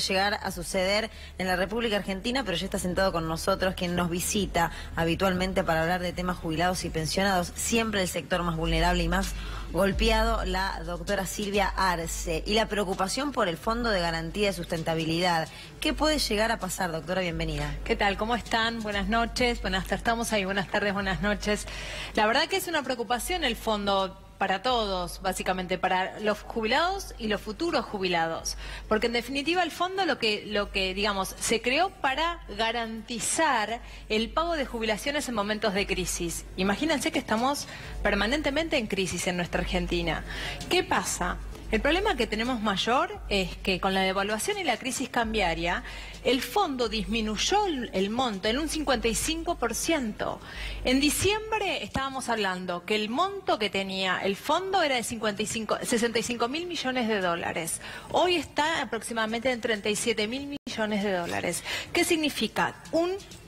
llegar a suceder en la República Argentina, pero ya está sentado con nosotros quien nos visita habitualmente para hablar de temas jubilados y pensionados, siempre el sector más vulnerable y más golpeado, la doctora Silvia Arce. Y la preocupación por el Fondo de Garantía de Sustentabilidad. ¿Qué puede llegar a pasar, doctora? Bienvenida. ¿Qué tal? ¿Cómo están? Buenas noches. Estamos ahí. Buenas tardes, buenas noches. La verdad que es una preocupación el fondo para todos, básicamente, para los jubilados y los futuros jubilados. Porque en definitiva el fondo lo que digamos, se creó para garantizar el pago de jubilaciones en momentos de crisis. Imagínense que estamos permanentemente en crisis en nuestra Argentina. ¿Qué pasa? El problema que tenemos mayor es que con la devaluación y la crisis cambiaria, el fondo disminuyó el monto en un 55%. En diciembre estábamos hablando que el monto que tenía el fondo era de 65 mil millones de dólares. Hoy está aproximadamente en 37 mil millones de dólares. ¿Qué significa?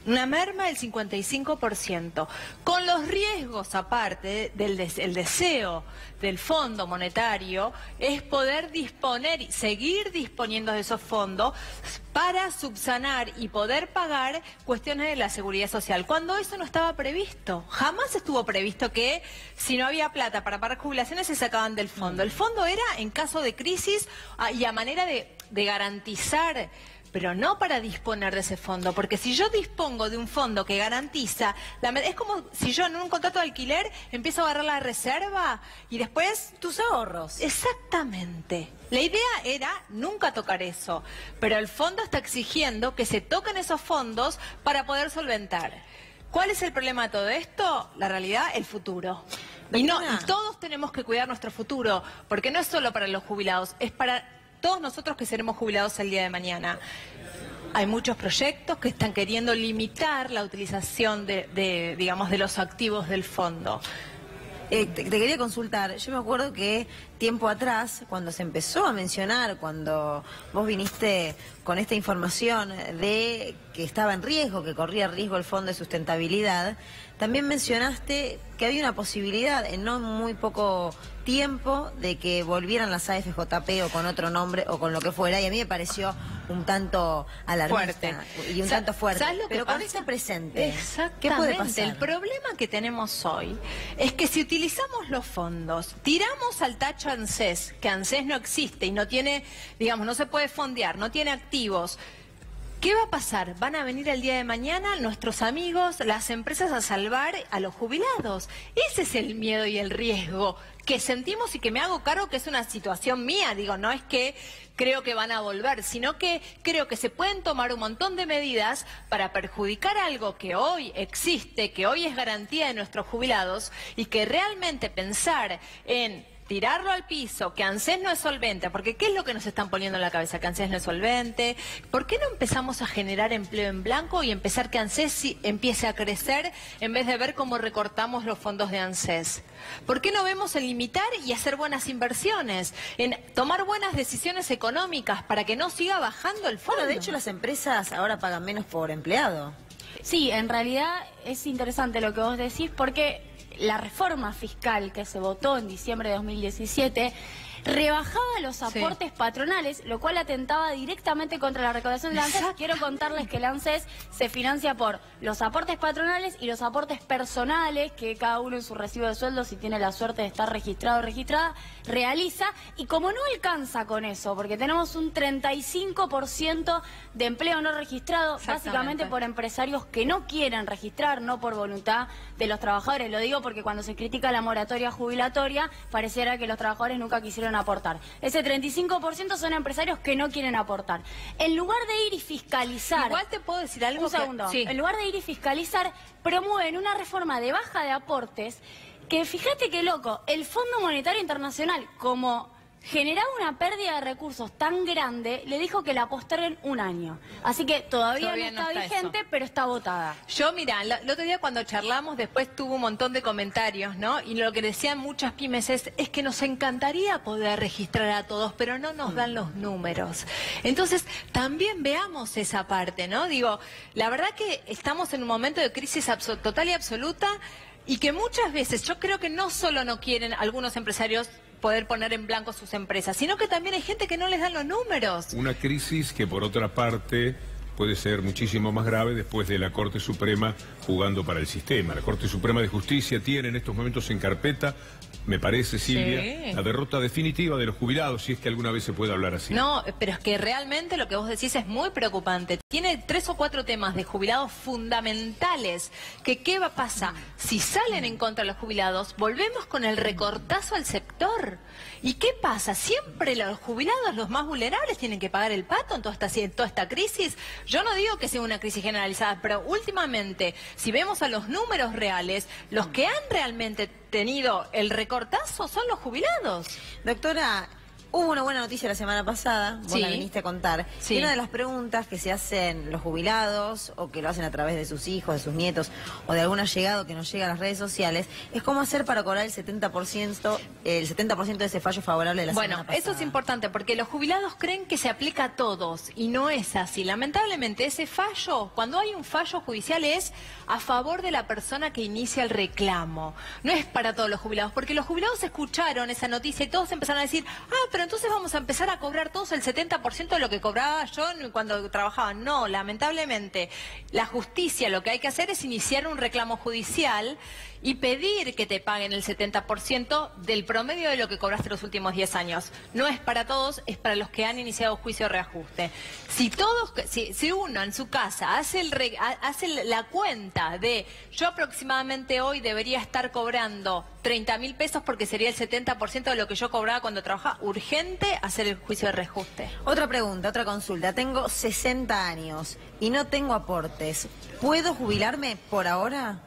Una merma del 55%, con los riesgos aparte del deseo del Fondo Monetario, es poder disponer y seguir disponiendo de esos fondos para subsanar y poder pagar cuestiones de la seguridad social, cuando eso no estaba previsto. Jamás estuvo previsto que si no había plata para pagar jubilaciones se sacaban del fondo. El fondo era en caso de crisis y a manera de garantizar, pero no para disponer de ese fondo, porque si yo dispongo de un fondo que garantiza, es como si yo en un contrato de alquiler empiezo a agarrar la reserva y después tus ahorros. Exactamente. La idea era nunca tocar eso, pero el fondo está exigiendo que se toquen esos fondos para poder solventar. ¿Cuál es el problema de todo esto? La realidad, el futuro. Y todos tenemos que cuidar nuestro futuro, porque no es solo para los jubilados, es para todos nosotros que seremos jubilados el día de mañana. Hay muchos proyectos que están queriendo limitar la utilización digamos, de los activos del fondo. Te quería consultar, yo me acuerdo que tiempo atrás, cuando se empezó a mencionar, cuando vos viniste con esta información de que estaba en riesgo, que corría riesgo el Fondo de Sustentabilidad, también mencionaste que había una posibilidad en no muy poco tiempo de que volvieran las AFJP o con otro nombre o con lo que fuera, y a mí me pareció un tanto alarmista y un tanto fuerte. ¿Sabes lo que pero pasa? Con este presente, exactamente, ¿qué puede pasar? El problema que tenemos hoy es que si utilizamos los fondos, tiramos al tacho ANSES, que ANSES no existe y no tiene, digamos, no se puede fondear, no tiene activos. ¿Qué va a pasar? Van a venir el día de mañana nuestros amigos, las empresas, a salvar a los jubilados. Ese es el miedo y el riesgo que sentimos y que me hago cargo que es una situación mía. Digo, no es que creo que van a volver, sino que creo que se pueden tomar un montón de medidas para perjudicar algo que hoy existe, que hoy es garantía de nuestros jubilados, y que realmente pensar en tirarlo al piso, que ANSES no es solvente, porque ¿qué es lo que nos están poniendo en la cabeza? Que ANSES no es solvente. ¿Por qué no empezamos a generar empleo en blanco y empezar que ANSES empiece a crecer en vez de ver cómo recortamos los fondos de ANSES? ¿Por qué no vemos en limitar y hacer buenas inversiones, en tomar buenas decisiones económicas para que no siga bajando el fondo? Bueno, de hecho las empresas ahora pagan menos por empleado. Sí, en realidad es interesante lo que vos decís, porque la reforma fiscal que se votó en diciembre de 2017 rebajaba los aportes patronales, lo cual atentaba directamente contra la recaudación del ANSES. Quiero contarles que el ANSES se financia por los aportes patronales y los aportes personales que cada uno en su recibo de sueldo, si tiene la suerte de estar registrado o registrada, realiza. Y como no alcanza con eso, porque tenemos un 35% de empleo no registrado, básicamente por empresarios que no quieren registrar, no por voluntad de los trabajadores. Lo digo porque cuando se critica la moratoria jubilatoria, pareciera que los trabajadores nunca quisieron aportar. Ese 35% son empresarios que no quieren aportar. En lugar de ir y fiscalizar... Igual te puedo decir algo. Un segundo. Sí. En lugar de ir y fiscalizar, promueven una reforma de baja de aportes que, fíjate qué loco, el Fondo Monetario Internacional, como generaba una pérdida de recursos tan grande, le dijo que la posterguen un año. Así que todavía no está vigente, pero está votada. Yo, mira, el otro día cuando charlamos, después tuvo un montón de comentarios, ¿no? Y lo que decían muchas pymes es que nos encantaría poder registrar a todos, pero no nos dan los números. Entonces, también veamos esa parte, ¿no? Digo, la verdad que estamos en un momento de crisis total y absoluta, y que muchas veces yo creo que no solo no quieren algunos empresarios poder poner en blanco sus empresas, sino que también hay gente que no les dan los números. Una crisis que por otra parte puede ser muchísimo más grave después de la Corte Suprema jugando para el sistema. La Corte Suprema de Justicia tiene en estos momentos en carpeta, me parece, Silvia, sí, la derrota definitiva de los jubilados, si es que alguna vez se puede hablar así. No, pero es que realmente lo que vos decís es muy preocupante. Tiene 3 o 4 temas de jubilados fundamentales. ¿Qué va a pasar? Si salen en contra de los jubilados, volvemos con el recortazo al sector. ¿Y qué pasa? Siempre los jubilados, los más vulnerables, tienen que pagar el pato en toda esta crisis. Yo no digo que sea una crisis generalizada, pero últimamente, si vemos a los números reales, los que han realmente tenido el recortazo son los jubilados. Doctora, hubo una buena noticia la semana pasada, vos Sí. la viniste a contar. Sí. Y una de las preguntas que se hacen los jubilados, o que lo hacen a través de sus hijos, de sus nietos, o de algún allegado que nos llega a las redes sociales, es cómo hacer para cobrar el 70% de ese fallo favorable de la semana pasada. Bueno, eso es importante porque los jubilados creen que se aplica a todos y no es así. Lamentablemente ese fallo, cuando hay un fallo judicial, es a favor de la persona que inicia el reclamo. No es para todos los jubilados, porque los jubilados escucharon esa noticia y todos empezaron a decir, pero entonces vamos a empezar a cobrar todos el 70% de lo que cobraba yo cuando trabajaba. No, lamentablemente, la justicia lo que hay que hacer es iniciar un reclamo judicial y pedir que te paguen el 70% del promedio de lo que cobraste los últimos 10 años. No es para todos, es para los que han iniciado juicio de reajuste. Si uno en su casa hace la cuenta de yo aproximadamente hoy debería estar cobrando 30.000 pesos porque sería el 70% de lo que yo cobraba cuando trabajaba, urgente hacer el juicio de reajuste. Otra pregunta, otra consulta. Tengo 60 años y no tengo aportes. ¿Puedo jubilarme por ahora?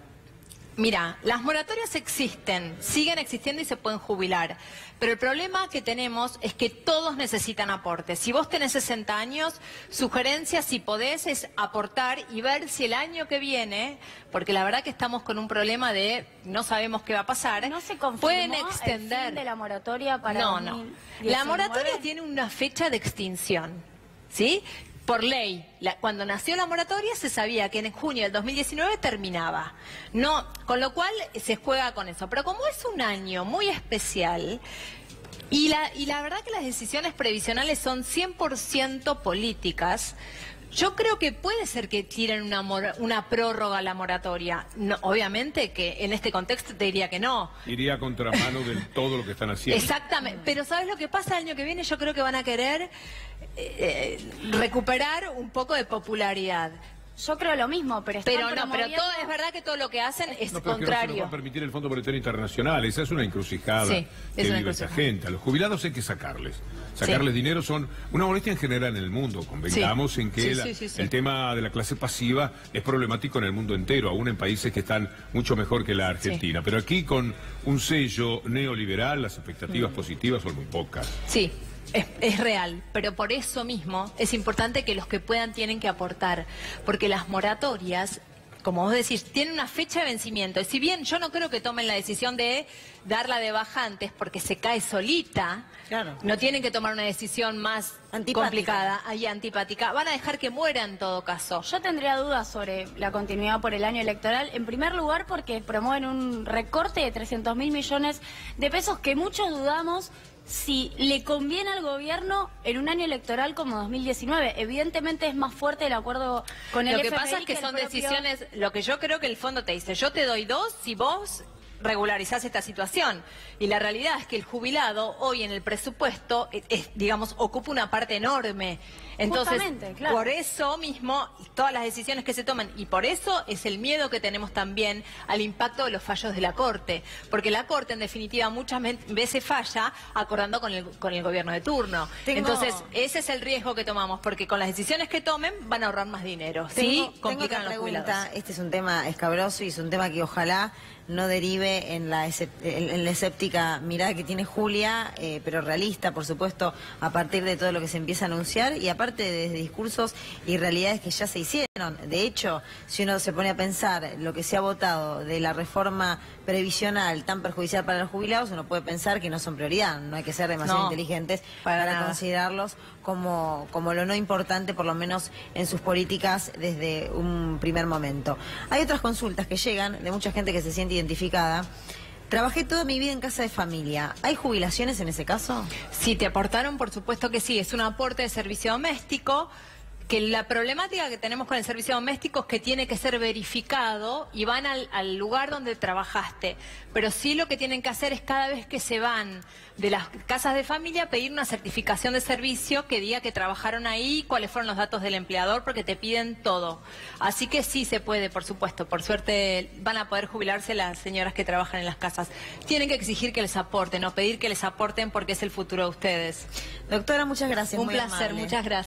Mira, las moratorias existen, siguen existiendo y se pueden jubilar. Pero el problema que tenemos es que todos necesitan aportes. Si vos tenés 60 años, sugerencia, si podés, es aportar y ver si el año que viene, porque la verdad que estamos con un problema de no sabemos qué va a pasar, ¿No se confirmó pueden el extender. fin de la moratoria para No. 2019? La moratoria tiene una fecha de extinción, ¿sí? Por ley, cuando nació la moratoria se sabía que en junio del 2019 terminaba. No, con lo cual se juega con eso. Pero como es un año muy especial, y la verdad que las decisiones previsionales son 100% políticas, yo creo que puede ser que tiren una prórroga a la moratoria. No, obviamente que en este contexto te diría que no. Iría a contramano de todo lo que están haciendo. Exactamente, pero ¿sabes lo que pasa el año que viene? Yo creo que van a querer recuperar un poco de popularidad. Yo creo lo mismo, pero están Pero no, pero promoviendo- todo, es verdad que todo lo que hacen es No, pero es que no se nos contrario. va a permitir el Fondo Monetario Internacional. Esa es una encrucijada Sí, que es una vive esa encrucijada. gente. A los jubilados hay que sacarles. Sacarles dinero son una molestia en general en el mundo. Convengamos en que Sí. el tema de la clase pasiva es problemático en el mundo entero, aún en países que están mucho mejor que la Argentina. Pero aquí con un sello neoliberal las expectativas positivas son muy pocas. Sí, es real, pero por eso mismo es importante que los que puedan tienen que aportar, porque las moratorias, como vos decís, tienen una fecha de vencimiento. Y si bien yo no creo que tomen la decisión de darla de baja antes porque se cae solita, Claro. no tienen que tomar una decisión más Antipática. complicada y antipática. Van a dejar que muera en todo caso. Yo tendría dudas sobre la continuidad por el año electoral. En primer lugar, porque promueven un recorte de 300.000 millones de pesos que muchos dudamos si le conviene al gobierno en un año electoral como 2019. Evidentemente es más fuerte el acuerdo con el Lo que FMI pasa es que el son propio- decisiones, lo que yo creo que el fondo te dice, yo te doy 2 si vos regularizás esta situación. Y la realidad es que el jubilado hoy en el presupuesto, digamos, ocupa una parte enorme. Entonces, Justamente, claro. por eso mismo, todas las decisiones que se toman, y por eso es el miedo que tenemos también al impacto de los fallos de la Corte. Porque la Corte, en definitiva, muchas veces falla acordando con el gobierno de turno. Entonces, ese es el riesgo que tomamos, porque con las decisiones que tomen van a ahorrar más dinero. ¿Sí? Tengo Complican a otra los pregunta. jubilados. Este es un tema escabroso y es un tema que ojalá no derive en la escéptica mirada que tiene Julia, pero realista, por supuesto, a partir de todo lo que se empieza a anunciar y aparte de discursos y realidades que ya se hicieron. De hecho, si uno se pone a pensar lo que se ha votado de la reforma previsional tan perjudicial para los jubilados, uno puede pensar que no son prioridad. No hay que ser demasiado No, inteligentes para para nada. considerarlos como lo no importante, por lo menos en sus políticas desde un primer momento. Hay otras consultas que llegan de mucha gente que se siente identificada. Trabajé toda mi vida en casa de familia. ¿Hay jubilaciones en ese caso? Si te aportaron, por supuesto que sí. Es un aporte de servicio doméstico. Que la problemática que tenemos con el servicio doméstico es que tiene que ser verificado y van al lugar donde trabajaste. Pero sí lo que tienen que hacer es cada vez que se van de las casas de familia pedir una certificación de servicio que diga que trabajaron ahí, cuáles fueron los datos del empleador, porque te piden todo. Así que sí se puede, por supuesto. Por suerte van a poder jubilarse las señoras que trabajan en las casas. Tienen que exigir que les aporten o pedir que les aporten porque es el futuro de ustedes. Doctora, muchas gracias. Un muy placer, amable. muchas gracias.